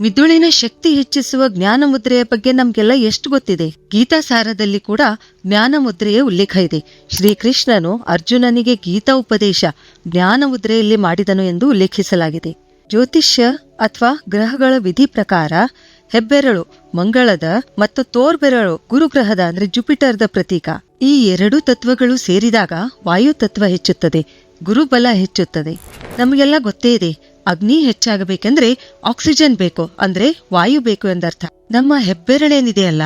ಮಿದುಳಿನ ಶಕ್ತಿ ಹೆಚ್ಚಿಸುವ ಜ್ಞಾನ ಮುದ್ರೆಯ ಬಗ್ಗೆ ನಮ್ಗೆಲ್ಲ ಎಷ್ಟು ಗೊತ್ತಿದೆ. ಗೀತಾಸಾರದಲ್ಲಿ ಕೂಡ ಜ್ಞಾನ ಮುದ್ರೆಯ ಉಲ್ಲೇಖ ಇದೆ. ಶ್ರೀಕೃಷ್ಣನು ಅರ್ಜುನನಿಗೆ ಗೀತಾ ಉಪದೇಶ ಜ್ಞಾನ ಮುದ್ರೆಯಲ್ಲಿ ಮಾಡಿದನು ಎಂದು ಉಲ್ಲೇಖಿಸಲಾಗಿದೆ. ಜ್ಯೋತಿಷ್ಯ ಅಥವಾ ಗ್ರಹಗಳ ವಿಧಿ ಪ್ರಕಾರ ಹೆಬ್ಬೆರಳು ಮಂಗಳದ ಮತ್ತು ತೋರ್ಬೆರಳು ಗುರುಗ್ರಹದ ಅಂದ್ರೆ ಜುಪಿಟರ್ದ ಪ್ರತೀಕ. ಈ ಎರಡೂ ತತ್ವಗಳು ಸೇರಿದಾಗ ವಾಯು ತತ್ವ ಹೆಚ್ಚುತ್ತದೆ, ಗುರುಬಲ ಹೆಚ್ಚುತ್ತದೆ. ನಮಗೆಲ್ಲ ಗೊತ್ತೇ ಇದೆ, ಅಗ್ನಿ ಹೆಚ್ಚಾಗಬೇಕೆಂದ್ರೆ ಆಕ್ಸಿಜನ್ ಬೇಕು, ಅಂದ್ರೆ ವಾಯು ಬೇಕು ಎಂದರ್ಥ. ನಮ್ಮ ಹೆಬ್ಬೆರಳೇನಿದೆಯಲ್ಲ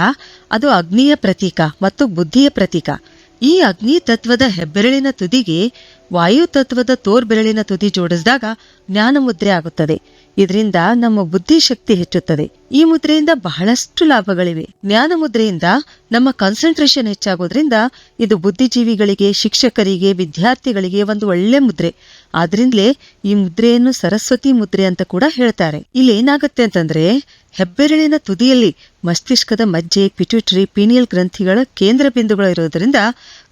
ಅದು ಅಗ್ನಿಯ ಪ್ರತೀಕ ಮತ್ತು ಬುದ್ಧಿಯ ಪ್ರತೀಕ. ಈ ಅಗ್ನಿ ತತ್ವದ ಹೆಬ್ಬೆರಳಿನ ತುದಿಗೆ ವಾಯು ತತ್ವದ ತೋರ್ಬೆರಳಿನ ತುದಿ ಜೋಡಿಸಿದಾಗ ಜ್ಞಾನ ಮುದ್ರೆ ಆಗುತ್ತದೆ. ಇದರಿಂದ ನಮ್ಮ ಬುದ್ಧಿ ಶಕ್ತಿ ಹೆಚ್ಚುತ್ತದೆ. ಈ ಮುದ್ರೆಯಿಂದ ಬಹಳಷ್ಟು ಲಾಭಗಳಿವೆ. ಜ್ಞಾನ ಮುದ್ರೆಯಿಂದ ನಮ್ಮ ಕಾನ್ಸಂಟ್ರೇಷನ್ ಹೆಚ್ಚಾಗೋದ್ರಿಂದ ಇದು ಬುದ್ಧಿಜೀವಿಗಳಿಗೆ, ಶಿಕ್ಷಕರಿಗೆ, ವಿದ್ಯಾರ್ಥಿಗಳಿಗೆ ಒಂದು ಒಳ್ಳೆ ಮುದ್ರೆ. ಆದ್ರಿಂದಲೇ ಈ ಮುದ್ರೆಯನ್ನು ಸರಸ್ವತಿ ಮುದ್ರೆ ಅಂತ ಕೂಡ ಹೇಳ್ತಾರೆ. ಇಲ್ಲಿ ಏನಾಗುತ್ತೆ ಅಂತಂದ್ರೆ, ಹೆಬ್ಬೆರಳಿನ ತುದಿಯಲ್ಲಿ ಮಸ್ತಿಷ್ಕದ ಮಜ್ಜೆ, ಪಿಟ್ಯೂಟರಿ, ಪೀನಿಯಲ್ ಗ್ರಂಥಿಗಳ ಕೇಂದ್ರ ಬಿಂದುಗಳು ಇರೋದ್ರಿಂದ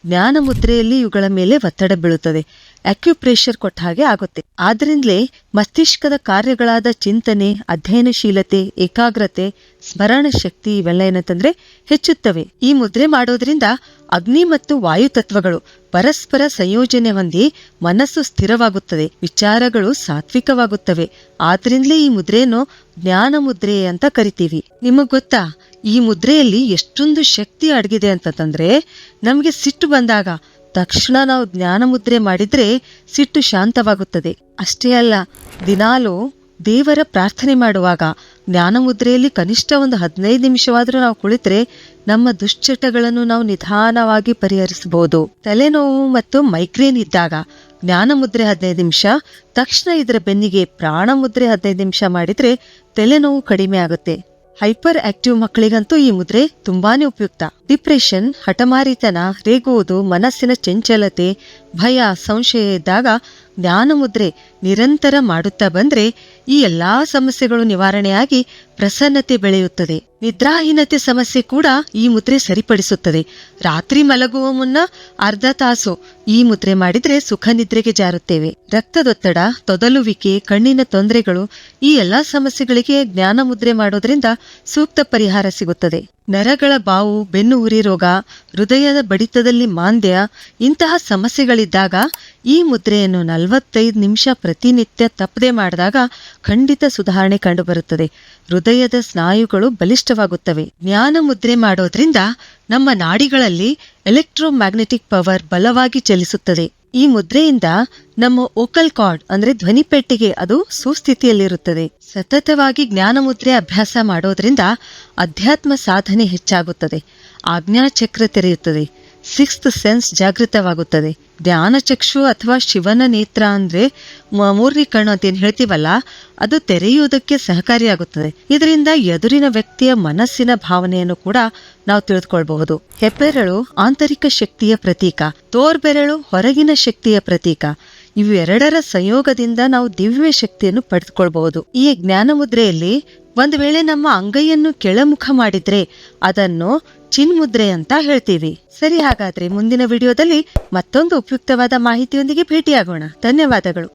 ಜ್ಞಾನ ಮುದ್ರೆಯಲ್ಲಿ ಇವುಗಳ ಮೇಲೆ ಒತ್ತಡ ಬೀಳುತ್ತದೆ. ಅಕ್ಯುಪ್ರೆಷರ್ ಕೊಟ್ಟ ಹಾಗೆ ಆಗುತ್ತೆ. ಆದ್ರಿಂದಲೇ ಮಸ್ತಿಷ್ಕದ ಕಾರ್ಯಗಳಾದ ಚಿಂತನೆ, ಅಧ್ಯಯನಶೀಲತೆ, ಏಕಾಗ್ರತೆ, ಸ್ಮರಣ ಶಕ್ತಿ ಇವೆಲ್ಲ ಏನಂತಂದ್ರೆ ಹೆಚ್ಚುತ್ತವೆ. ಈ ಮುದ್ರೆ ಮಾಡೋದ್ರಿಂದ ಅಗ್ನಿ ಮತ್ತು ವಾಯು ತತ್ವಗಳು ಪರಸ್ಪರ ಸಂಯೋಜನೆ ಹೊಂದಿ ಮನಸ್ಸು ಸ್ಥಿರವಾಗುತ್ತದೆ, ವಿಚಾರಗಳು ಸಾತ್ವಿಕವಾಗುತ್ತವೆ. ಆದ್ರಿಂದಲೇ ಈ ಮುದ್ರೆಯನ್ನು ಜ್ಞಾನ ಮುದ್ರೆ ಅಂತ ಕರಿತೀವಿ. ನಿಮಗ್ ಗೊತ್ತಾ, ಈ ಮುದ್ರೆಯಲ್ಲಿ ಎಷ್ಟೊಂದು ಶಕ್ತಿ ಅಡಗಿದೆ ಅಂತಂದ್ರೆ, ನಮ್ಗೆ ಸಿಟ್ಟು ಬಂದಾಗ ತಕ್ಷಣ ನಾವು ಜ್ಞಾನ ಮುದ್ರೆ ಮಾಡಿದ್ರೆ ಸಿಟ್ಟು ಶಾಂತವಾಗುತ್ತದೆ. ಅಷ್ಟೇ ಅಲ್ಲ, ದಿನಾಲೂ ದೇವರ ಪ್ರಾರ್ಥನೆ ಮಾಡುವಾಗ ಜ್ಞಾನ ಮುದ್ರೆಯಲ್ಲಿ ಕನಿಷ್ಠ ಒಂದು 15 ನಿಮಿಷವಾದ್ರೂ ನಾವು ಕುಳಿತರೆ ನಮ್ಮ ದುಶ್ಚಟಗಳನ್ನು ನಾವು ನಿಧಾನವಾಗಿ ಪರಿಹರಿಸಬಹುದು. ತಲೆನೋವು ಮತ್ತು ಮೈಗ್ರೇನ್ ಇದ್ದಾಗ ಜ್ಞಾನ ಮುದ್ರೆ 15 ನಿಮಿಷ, ತಕ್ಷಣ ಇದರ ಬೆನ್ನಿಗೆ ಪ್ರಾಣ ಮುದ್ರೆ 15 ನಿಮಿಷ ಮಾಡಿದ್ರೆ ತಲೆನೋವು ಕಡಿಮೆ ಆಗುತ್ತೆ. ಹೈಪರ್ ಆಕ್ಟಿವ್ ಮಕ್ಕಳಿಗಂತೂ ಈ ಮುದ್ರೆ ತುಂಬಾನೇ ಉಪಯುಕ್ತ. ಡಿಪ್ರೆಷನ್, ಹಠಮಾರಿತನ, ರೇಗುವುದು, ಮನಸ್ಸಿನ ಚಂಚಲತೆ, ಭಯ, ಸಂಶಯ ಇದ್ದಾಗ ಜ್ಞಾನ ಮುದ್ರೆ ನಿರಂತರ ಮಾಡುತ್ತಾ ಬಂದ್ರೆ ಈ ಎಲ್ಲಾ ಸಮಸ್ಯೆಗಳು ನಿವಾರಣೆಯಾಗಿ ಪ್ರಸನ್ನತೆ ಬೆಳೆಯುತ್ತದೆ. ನಿದ್ರಾಹೀನತೆ ಸಮಸ್ಯೆ ಕೂಡ ಈ ಮುದ್ರೆ ಸರಿಪಡಿಸುತ್ತದೆ. ರಾತ್ರಿ ಮಲಗುವ ಮುನ್ನ ಅರ್ಧ ತಾಸು ಈ ಮುದ್ರೆ ಮಾಡಿದ್ರೆ ಸುಖ ನಿದ್ರೆಗೆ ಜಾರುತ್ತೇವೆ. ರಕ್ತದೊತ್ತಡ, ತೊದಲುವಿಕೆ, ಕಣ್ಣಿನ ತೊಂದರೆಗಳು ಈ ಎಲ್ಲಾ ಸಮಸ್ಯೆಗಳಿಗೆ ಜ್ಞಾನ ಮುದ್ರೆ ಮಾಡೋದ್ರಿಂದ ಸೂಕ್ತ ಪರಿಹಾರ ಸಿಗುತ್ತದೆ. ನರಗಳ ಬಾವು, ಬೆನ್ನು ಉರಿ ರೋಗ, ಹೃದಯದ ಬಡಿತದಲ್ಲಿ ಮಾಂದ್ಯ ಇಂತಹ ಸಮಸ್ಯೆಗಳಿದ್ದಾಗ ಈ ಮುದ್ರೆಯನ್ನು 45 ನಿಮಿಷ ಪ್ರತಿನಿತ್ಯ ತಪ್ಪದೆ ಮಾಡಿದಾಗ ಖಂಡಿತ ಸುಧಾರಣೆ ಕಂಡುಬರುತ್ತದೆ. ಹೃದಯದ ಸ್ನಾಯುಗಳು ಬಲಿಷ್ಠವಾಗುತ್ತವೆ. ಜ್ಞಾನ ಮುದ್ರೆ ಮಾಡೋದ್ರಿಂದ ನಮ್ಮ ನಾಡಿಗಳಲ್ಲಿ ಎಲೆಕ್ಟ್ರೋಮ್ಯಾಗ್ನೆಟಿಕ್ ಪವರ್ ಬಲವಾಗಿ ಚಲಿಸುತ್ತದೆ. ಈ ಮುದ್ರೆಯಿಂದ ನಮ್ಮ ವೋಕಲ್ ಕಾರ್ಡ್ ಅಂದ್ರೆ ಧ್ವನಿಪೆಟ್ಟಿಗೆ ಅದು ಸುಸ್ಥಿತಿಯಲ್ಲಿರುತ್ತದೆ. ಸತತವಾಗಿ ಜ್ಞಾನ ಮುದ್ರೆ ಅಭ್ಯಾಸ ಮಾಡೋದ್ರಿಂದ ಅಧ್ಯಾತ್ಮ ಸಾಧನೆ ಹೆಚ್ಚಾಗುತ್ತದೆ. ಆಜ್ಞಾಚಕ್ರ ತೆರೆಯುತ್ತದೆ. 6th sense ಜಾಗೃತವಾಗುತ್ತದೆ. ಜ್ಞಾನಚಕ್ಷು ಅಥವಾ ಶಿವನ ನೇತ್ರ ಅಂದ್ರೆ ಮೂರನೇ ಕಣ್ಣು ಅಂತ ಏನ್ ಹೇಳ್ತೀವಲ್ಲ, ಅದು ತೆರೆಯುವುದಕ್ಕೆ ಸಹಕಾರಿಯಾಗುತ್ತದೆ. ಇದರಿಂದ ಎದುರಿನ ವ್ಯಕ್ತಿಯ ಮನಸ್ಸಿನ ಭಾವನೆಯನ್ನು ಕೂಡ ನಾವು ತಿಳಿದುಕೊಳ್ಬಹುದು. ಹೆಬ್ಬೆರಳು ಆಂತರಿಕ ಶಕ್ತಿಯ ಪ್ರತೀಕ, ತೋರ್ಬೆರಳು ಹೊರಗಿನ ಶಕ್ತಿಯ ಪ್ರತೀಕ. ಇವೆರಡರ ಸಂಯೋಗದಿಂದ ನಾವು ದಿವ್ಯ ಶಕ್ತಿಯನ್ನು ಪಡೆದುಕೊಳ್ಬಹುದು. ಈ ಜ್ಞಾನ ಮುದ್ರೆಯಲ್ಲಿ ಒಂದು ವೇಳೆ ನಮ್ಮ ಅಂಗೈಯನ್ನು ಕೆಳಮುಖ ಮಾಡಿದ್ರೆ ಅದನ್ನು ಚಿನ್ಮುದ್ರೆ ಅಂತ ಹೇಳ್ತೀವಿ. ಸರಿ, ಹಾಗಾದ್ರೆ ಮುಂದಿನ ವಿಡಿಯೋದಲ್ಲಿ ಮತ್ತೊಂದು ಉಪಯುಕ್ತವಾದ ಮಾಹಿತಿಯೊಂದಿಗೆ ಭೇಟಿಯಾಗೋಣ. ಧನ್ಯವಾದಗಳು.